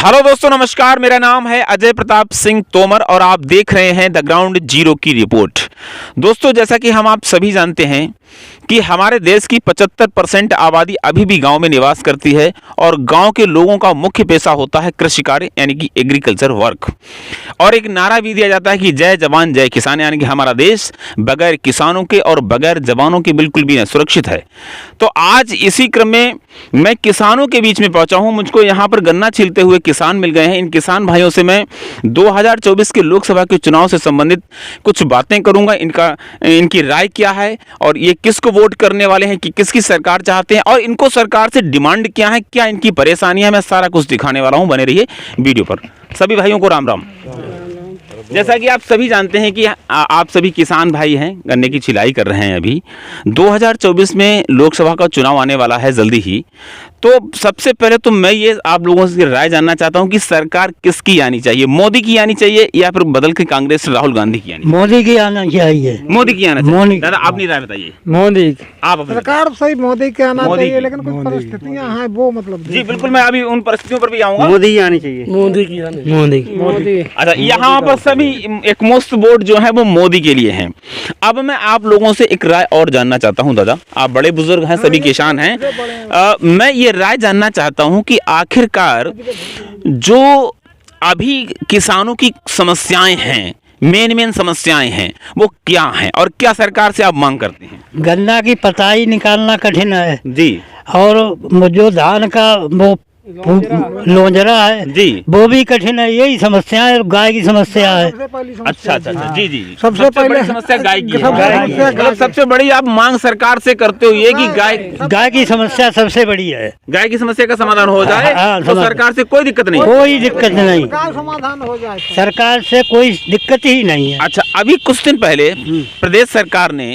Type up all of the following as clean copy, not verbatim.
Hello दोस्तों, नमस्कार। मेरा नाम है अजय प्रताप सिंह तोमर और आप देख रहे हैं द ग्राउंड जीरो की रिपोर्ट। दोस्तों, जैसा कि हम आप सभी जानते हैं कि हमारे देश की 75% आबादी अभी भी गांव में निवास करती है और गांव के लोगों का मुख्य पेशा होता है कृषि कार्य यानी कि एग्रीकल्चर वर्क। और एक नारा भी दिया जाता है कि जय जवान जय किसान, यानी कि हमारा देश बगैर किसानों के और बगैर जवानों के बिल्कुल भी न सुरक्षित है। तो आज इसी क्रम में मैं किसानों के बीच में पहुंचा हूं। मुझको यहां पर गन्ना छीलते हुए किसान मिल गए हैं। इन किसान भाइयों से मैं 2024 के लोकसभा के चुनाव से संबंधित कुछ बातें करूंगा। इनकी राय क्या है और ये किसको वोट करने वाले हैं, कि किसकी सरकार चाहते हैं और इनको सरकार से डिमांड क्या है, क्या इनकी परेशानियां, मैं सारा कुछ दिखाने वाला हूं। बने रहिए वीडियो पर। सभी भाइयों को राम राम। जैसा कि आप सभी जानते हैं कि आप सभी किसान भाई हैं, गन्ने की छिलाई कर रहे हैं। अभी 2024 में लोकसभा का चुनाव आने वाला है जल्दी ही। तो सबसे पहले तो मैं ये आप लोगों से राय जानना चाहता हूं कि सरकार किसकी आनी चाहिए, मोदी की आनी चाहिए या फिर बदल के कांग्रेस राहुल गांधी की आनी चाहिए? मोदी की आना चाहिए। मोदी की आना चाहिए। दादा, अपनी राय बताइए। मोदी आप सरकार सही मोदी के आना चाहिए, लेकिन कुछ परिस्थितियां हैं वो मतलब जी बिल्कुल, मैं अभी उन परिस्थितियों पर भी आऊंगा। मोदी आनी चाहिए। मोदी की मोदी। अच्छा, यहाँ पर सभी एक मोस्ट वोट जो है वो मोदी के लिए हैं। अब मैं आप लोगों से एक राय और जानना चाहता हूं। दादा, आप बड़े बुजुर्ग हैं, सभी किसान हैं। मैं ये राय जानना चाहता हूं कि आखिरकार जो अभी किसानों की समस्याएं हैं, मेन समस्याएं हैं, वो क्या हैं और क्या सरकार से आप मांग करते हैं? गन्ना की पताई निकालना कठिन है जी, और जो धान का वो लोंजरा है जी, वो भी कठिन है। यही समस्या है। गाय की समस्या है। अच्छा, जी जी। सबसे पहले बड़ी समस्या गाय की है। मतलब सबसे बड़ी आप मांग सरकार से करते हो ये कि गाय की समस्या सबसे बड़ी है। गाय की समस्या का समाधान हो जाए तो सरकार से कोई दिक्कत नहीं। कोई दिक्कत नहीं, समाधान हो जाए, सरकार से कोई दिक्कत ही नहीं है। अच्छा, अभी कुछ दिन पहले प्रदेश सरकार ने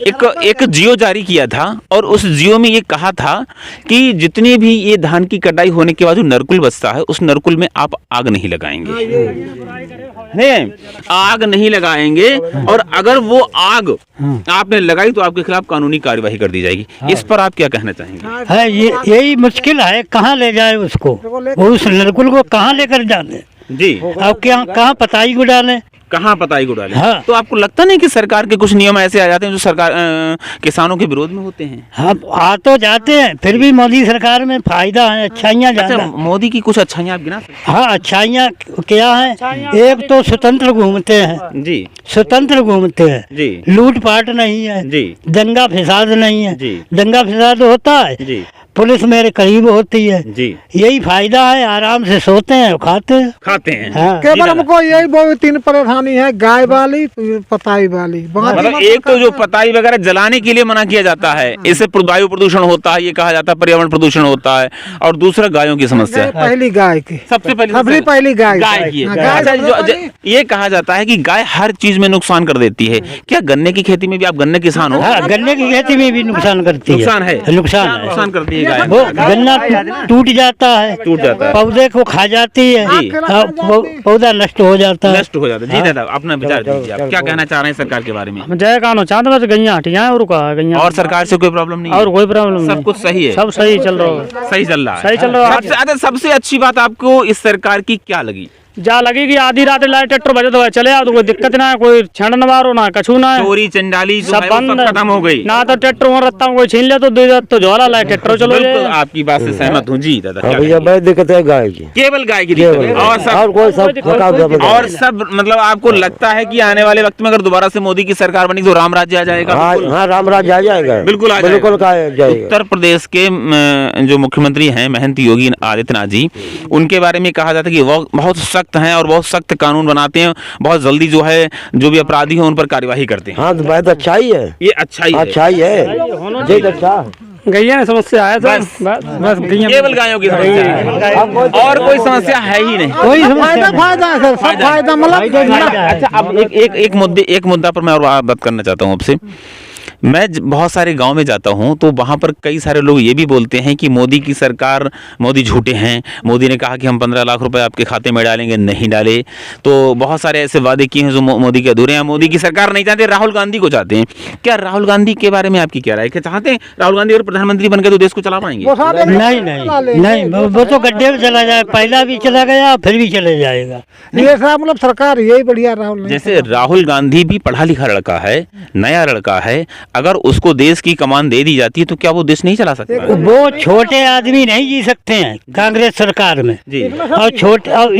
एक जियो जारी किया था और उस जियो में ये कहा था कि जितनी भी ये धान की कटाई होने के बाद जो नरकुल बचता है उस नरकुल में आप आग नहीं लगाएंगे। नहीं, आग नहीं लगाएंगे, और अगर वो आग आपने लगाई तो आपके खिलाफ कानूनी कार्यवाही कर दी जाएगी। इस पर आप क्या कहना चाहेंगे? है यही मुश्किल है, कहाँ ले जाए उसको, उस नरकुल को कहाँ लेकर जाने जी, अब क्या कहाँ पताई को डालें, कहाँ पताई को डालें? हाँ। तो आपको लगता नहीं कि सरकार के कुछ नियम ऐसे आ जाते हैं जो सरकार किसानों के विरोध में होते हैं? हम आ तो जाते हैं, फिर भी मोदी सरकार में फायदा है, अच्छाइयाँ अच्छा, ज्यादा। मोदी की कुछ अच्छाइयाँ आप गिना सकते हाँ, अच्छाइयाँ क्या है? एक तो स्वतंत्र घूमते हैं हैं? जी स्वतंत्र घूमते हैं जी लूटपाट नहीं है जी दंगा फसाद नहीं है। जी दंगा फसाद होता है, जी पुलिस मेरे करीब होती है। जी, यही फायदा है, आराम से सोते हैं और खाते हैं। हाँ। केवल हमको यही वो तीन परेशानी है, गाय वाली, पताई वाली। मतलब एक तो जो पताई वगैरह जलाने के लिए मना किया जाता है, इससे वायु प्रदूषण होता है, ये कहा जाता है पर्यावरण प्रदूषण होता है, और दूसरा गायों की समस्या। पहली गाय की, सबसे पहली गाय की है। गाय अच्छा, ये कहा जाता है कि गाय हर चीज में नुकसान कर देती है। क्या गन्ने की खेती में भी, आप गन्ने किसान हो? हाँ, गन्ने की खेती में भी नुकसान करती है। नुकसान है, नुकसान करती है गाय। वो गन्ना टूट जाता है, पौधे को खा जाती है, पौधा नष्ट हो जाता है। जी दादा, अपना विचार दीजिए, आप क्या कहना चाह रहे हैं सरकार के बारे में? जय कानो चांद बस गैया हटिया और कहा गैया, और सरकार से कोई प्रॉब्लम नहीं? और कोई प्रॉब्लम नहीं, सब कुछ सही है, सब सही चल रहा है। सही चल रहा है। सबसे अच्छी बात आपको इस सरकार की क्या लगी? जा लगी कि आधी रात लाइट ट्रैक्टर बजे तो चले आओ, तो कोई दिक्कत ना है, कोई छेड़ न मारो ना कछू ना है, चोरी चंडाली सब बंद खत्म हो गई ना। तो ट्रैक्टर वहाँ रखता हूँ, कोई छीन ले तो दे तो ज्वाला लाइट ट्रैक्टर चलो। आपकी बात से सहमत हूँ जी दादा। भैया बड़ी दिक्कत है गाय की, केवल गाय की दिक्कत है, और सब मतलब आपको लगता है कि आने वाले वक्त में अगर दोबारा से मोदी की सरकार बनी तो राम राज्य आ जाएगा? हाँ, राम राज्य आ जाएगा, बिल्कुल जाएगा। उत्तर प्रदेश के जो मुख्यमंत्री हैं महंत योगी आदित्यनाथ जी, उनके बारे में कहा जाता है कि वो बहुत सख्त हैं और बहुत सख्त कानून बनाते हैं, बहुत जल्दी जो है जो भी अपराधी हो उन पर कार्यवाही करते हैं। हाँ, तो बहुत अच्छा ही है, ये अच्छा ही है। गैया समस्या है, बस केवल गायों की समस्या है, और कोई समस्या है ही नहीं। कोई फायदा है सर, सब फायदा मतलब। अच्छा, अब एक मुद्दा पर मैं और बात करना चाहता हूँ आपसे बहुत सारे गांव में जाता हूं तो वहां पर कई सारे लोग ये भी बोलते हैं कि मोदी की सरकार, मोदी झूठे हैं, मोदी ने कहा कि हम 15 लाख रुपए आपके खाते में डालेंगे, नहीं डाले। तो बहुत सारे ऐसे वादे किए हैं जो मोदी के अधूरे हैं। मोदी की सरकार नहीं चाहते, राहुल गांधी को चाहते हैं। क्या राहुल गांधी के बारे में आपकी क्या राय है? क्या चाहते हैं राहुल गांधी अगर प्रधानमंत्री बनकर तो देश को चला पाएंगे? नहीं, वो तो गड्ढे में चला जाए, पहला भी चला गया फिर भी चले जाएगा। ये साहब मतलब सरकार यही बढ़िया राहुल नहीं जैसे राहुल गांधी भी पढ़ा लिखा लड़का है, नया लड़का है, अगर उसको देश की कमान दे दी जाती है तो क्या वो देश नहीं चला सकता? वो छोटे आदमी नहीं जी सकते हैं कांग्रेस सरकार में जी। और छोटे और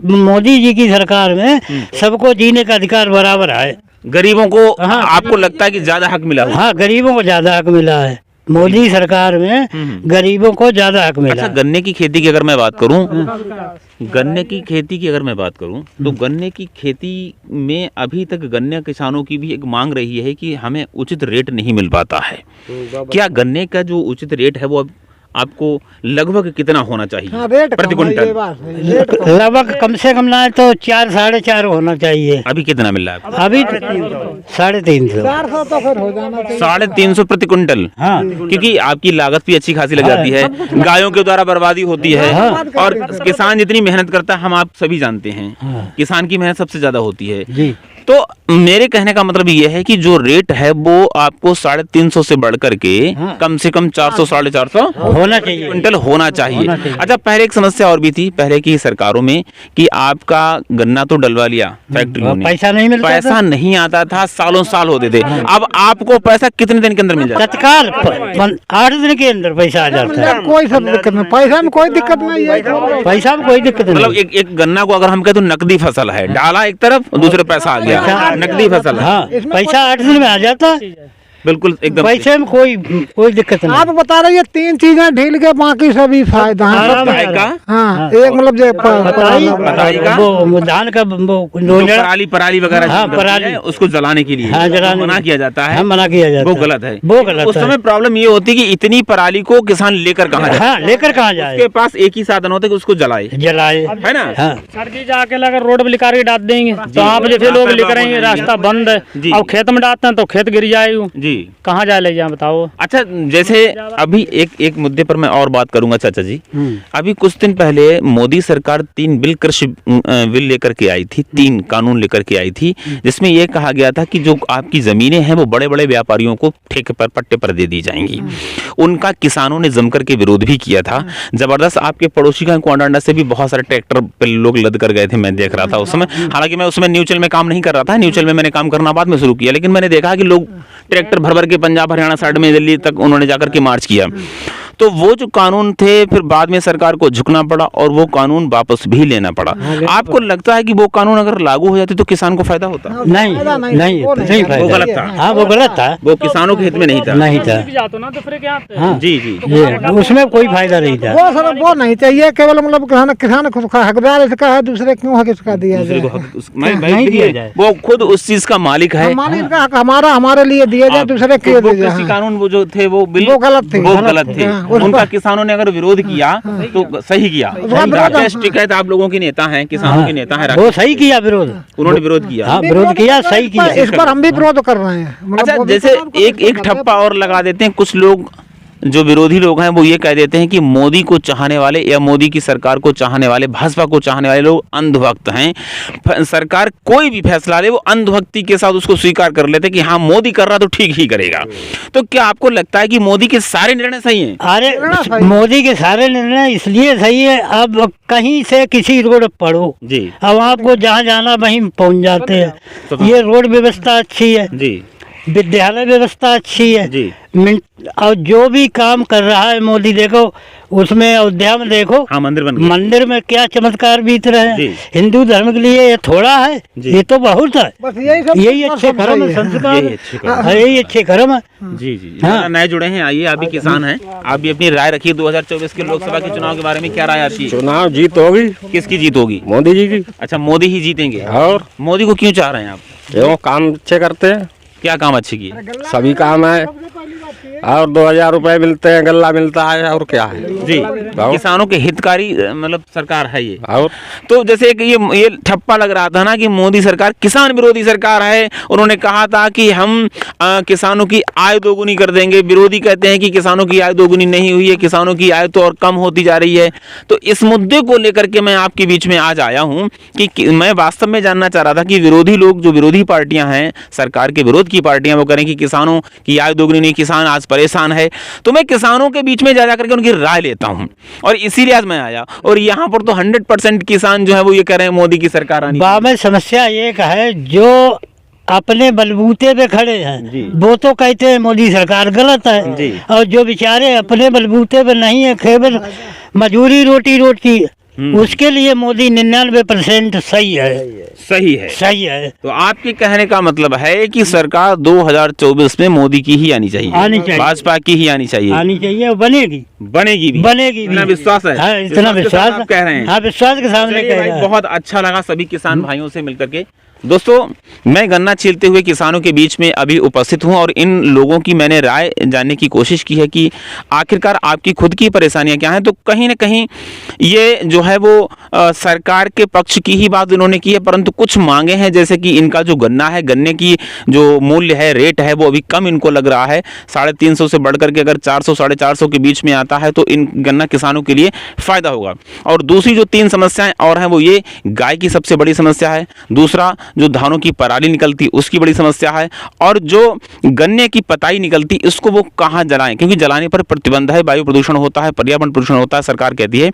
मोदी जी की सरकार में सबको जीने का अधिकार बराबर है। गरीबों को आपको लगता है कि ज्यादा हक मिला हुआ? हाँ, गरीबों को ज्यादा हक मिला है मोदी सरकार में, गरीबों को ज्यादा हक मिला। अच्छा, गन्ने की खेती की अगर मैं बात करूं, गन्ने की खेती की अगर मैं बात करूं तो गन्ने की खेती में अभी तक गन्ने किसानों की भी एक मांग रही है कि हमें उचित रेट नहीं मिल पाता है। क्या गन्ने का जो उचित रेट है वो अब आपको लगभग कितना होना चाहिए प्रति क्विंटल? लगभग कम से कम ना तो 4 साढ़े 4 होना चाहिए। अभी कितना मिल रहा है आपको? अभी 350 400 तो फिर हो जाना चाहिए। 350 प्रति क्विंटल। हाँ, क्योंकि आपकी लागत भी अच्छी खासी लग जाती है, गायों के द्वारा बर्बादी होती है, और किसान जितनी मेहनत करता है हम आप सभी जानते हैं, किसान की मेहनत सबसे ज्यादा होती है जी। तो मेरे कहने का मतलब ये है कि जो रेट है वो आपको 350 से बढ़कर के कम से कम 400 साढ़े 400 होना चाहिए, क्विंटल होना चाहिए। अच्छा, पहले एक समस्या और भी थी पहले की सरकारों में कि आपका गन्ना तो डलवा लिया फैक्ट्रियों ने, पैसा नहीं मिलता, पैसा नहीं आता था, सालों साल होते थे। अब आपको पैसा कितने दिन के अंदर मिल जाता? तत्काल 8 दिन के अंदर पैसा आ जाता है। कोई सब दिक्कत नहीं, पैसा में कोई दिक्कत नहीं है, पैसा में कोई दिक्कत नहीं। मतलब एक गन्ना को अगर हम कहें तो नकदी फसल है, डाला एक तरफ, दूसरे पैसा आ गया, नकदी फसल है। हाँ, पैसा 8 दिन में आ जाता है, बिल्कुल एकदम पैसे में कोई दिक्कत नहीं। आप बता रहे हैं 3 चीजें ढील के बाकी सभी फायदा है। पताई का, हाँ, एक मतलब जो पताई का, वो धान का पराली वगैरह, हाँ, पराली उसको जलाने के लिए मना किया जाता है, मना किया जाता है, वो गलत है, वो गलत है। उस समय प्रॉब्लम ये होती है कि इतनी पराली को किसान लेकर कहाँ जाए? हाँ, लेकर कहाँ जाए? उसके पास एक ही साधन होता है कि उसको जलाए, है ना? हाँ। सर जी जाके अगर रोड पर लिखा के डाल देंगे तो आप जैसे लोग लिख रहे हैं रास्ता बंद है, अब खेत में डालते हैं तो खेत गिर जाएगा जी, कहाँ जाए ले जाए बताओ। अच्छा, जैसे अभी एक मुद्दे पर मैं और बात करूंगा चाचा जी। अभी कुछ दिन पहले मोदी सरकार 3 बिल कृषि बिल लेकर के आई थी, 3 कानून लेकर के आई थी, जिसमें यह कहा गया था कि जो आपकी जमीनें हैं वो बड़े बड़े व्यापारियों को ठेके पर, पट्टे पर दे दी जाएंगी। उनका किसानों ने जमकर के विरोध भी किया था जबरदस्त। आपके पड़ोसी का कोडांडा से भी बहुत सारे ट्रैक्टर पे लोग लद कर गए थे, मैं देख रहा था उस समय। हालांकि मैं उसमें न्यूचल में काम नहीं कर रहा था, न्यूचल में मैंने काम करना बाद में शुरू किया, लेकिन मैंने देखा कि लोग ट्रैक्टर भर भर के पंजाब हरियाणा साइड में दिल्ली तक उन्होंने जाकर के मार्च किया। तो वो जो कानून थे फिर बाद में सरकार को झुकना पड़ा और वो कानून वापस भी लेना पड़ा। आपको लगता है कि वो कानून अगर लागू हो जाते तो किसान को फायदा होता? नहीं, वो गलत था। हाँ, वो गलत था, वो किसानों के हित में नहीं था, नहीं था। हाँ, जी, उसमें कोई फायदा नहीं था। वो सर वो नहीं चाहिए, केवल मतलब किसान हकदार इसका है, दूसरे क्यों हक इसका दिया जाए? वो खुद उस चीज का मालिक है, मालिक का हक हमारे लिए दिया जाए, दूसरे क्यों दिया जाए? कृषि कानून वो जो थे वो बिल वो गलत थे, उनका किसानों ने अगर विरोध किया तो सही किया। राकेश टिकैत आप लोगों के नेता हैं, किसानों के नेता हैं, वो सही किया विरोध, उन्होंने विरोध किया। हाँ, विरोध किया, सही किया। इस पर हम भी विरोध कर रहे हैं। अच्छा, जैसे एक ठप्पा और लगा देते हैं कुछ लोग, जो विरोधी लोग हैं वो ये कह देते हैं कि मोदी को चाहने वाले या मोदी की सरकार को चाहने वाले, भाजपा को चाहने वाले लोग अंधभक्त हैं। सरकार कोई भी फैसला ले वो अंधभक्ति के साथ उसको स्वीकार कर लेते कि हाँ मोदी कर रहा तो ठीक ही करेगा। तो क्या आपको लगता है कि मोदी के सारे निर्णय सही हैं? अरे मोदी के सारे निर्णय इसलिए सही है, अब कहीं से किसी रोड पढ़ो जी, अब आपको जहाँ जाना वहीं पहुँच जाते हैं। ये रोड व्यवस्था अच्छी है जी, विद्यालय व्यवस्था अच्छी है जी, और जो भी काम कर रहा है मोदी, देखो उसमें अयोध्या में देखो, हाँ, मंदिर में क्या चमत्कार बीत रहे हैं। हिंदू धर्म के लिए ये थोड़ा है, ये तो बहुत है। बस यही अच्छे कर्म है, संस्कार, यही अच्छे कर्म है जी। हाँ, नए जुड़े हैं, आइए, आप भी किसान हैं, आप भी अपनी राय रखिए 2024 के लोकसभा के चुनाव के बारे में क्या राय आपकी? चुनाव जीत होगी। किसकी जीत होगी? मोदी जी की। अच्छा, मोदी ही जीतेंगे। और मोदी को क्यों चाह रहे हैं आप? क्यों काम अच्छे करते हैं, क्या काम अच्छे किए? सभी काम है और 2000 रुपए मिलते हैं, गल्ला मिलता है और क्या है जी। किसानों के हितकारी मतलब सरकार है ये। और तो जैसे कि ये ठप्पा लग रहा था ना कि मोदी सरकार किसान विरोधी सरकार है। उन्होंने कहा था कि हम किसानों की आय दोगुनी कर देंगे। विरोधी कहते हैं कि किसानों की आय दोगुनी नहीं हुई है, किसानों की आय तो और कम होती जा रही है। तो इस मुद्दे को लेकर के मैं आपके बीच में आज आया हूं कि मैं वास्तव में जानना चाह रहा था कि विरोधी लोग, जो विरोधी पार्टियां हैं, सरकार के विरोध की पार्टियां, वो करें कि किसानों की आय दोगुनी नहीं, किसान आज परेशान है। तो मैं किसानों के बीच में जा करके उनकी राय लेता हूं और इसीलिए आज मैं आया। और यहाँ पर तो 100% किसान जो है वो ये कह रहे हैं मोदी की सरकार आनी। में समस्या ये है, जो अपने बलबूते पे खड़े हैं वो तो कहते हैं मोदी सरकार गलत है, और जो बेचारे अपने बलबूते पे नहीं है, केवल मजूरी रोटी उसके लिए मोदी 99% सही है। सही है। तो आपके कहने का मतलब है कि सरकार 2024 में मोदी की ही आनी चाहिए, भाजपा की ही आनी चाहिए और बनेगी भी। इतना विश्वास है? हाँ, इतना विश्वास आप कह रहे हैं। हाँ, विश्वास के सामने कह रहे हैं। बहुत अच्छा लगा सभी किसान भाइयों से मिलकर के। दोस्तों, मैं गन्ना छीलते हुए किसानों के बीच में अभी उपस्थित हूं और इन लोगों की मैंने राय जानने की कोशिश की है कि आखिरकार आपकी खुद की परेशानियां क्या हैं। तो कहीं ना कहीं ये जो है वो सरकार के पक्ष की ही बात उन्होंने की है, परंतु कुछ मांगे हैं, जैसे कि इनका जो गन्ना है, गन्ने की जो मूल्य है, रेट है, वो अभी कम इनको लग रहा है। 350 से बढ़कर के अगर 400 450 के बीच में आता है तो इन गन्ना किसानों के लिए फायदा होगा। और दूसरी जो 3 समस्याएं और हैं वो ये, गाय की सबसे बड़ी समस्या है, दूसरा जो धानों की पराली निकलती उसकी बड़ी समस्या है, और जो गन्ने की पताई निकलती इसको वो कहाँ जलाएं, क्योंकि जलाने पर प्रतिबंध है, वायु प्रदूषण होता है, पर्यावरण प्रदूषण होता है, सरकार कहती है।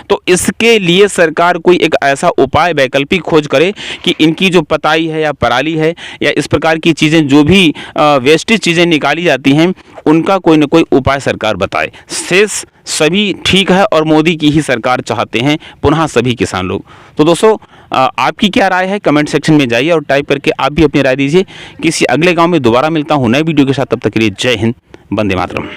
तो इसके लिए सरकार कोई एक ऐसा उपाय वैकल्पिक खोज करे कि इनकी जो पताई है या पराली है या इस प्रकार की चीज़ें, जो भी वेस्टेज चीज़ें निकाली जाती हैं, उनका कोई ना कोई उपाय सरकार बताए। शेष सभी ठीक है और मोदी की ही सरकार चाहते हैं पुनः सभी किसान लोग। तो दोस्तों, आपकी क्या राय है कमेंट सेक्शन में जाइए और टाइप करके आप भी अपनी राय दीजिए। किसी अगले गांव में दोबारा मिलता हूं नए वीडियो के साथ, तब तक के लिए जय हिंद, वंदे मातरम।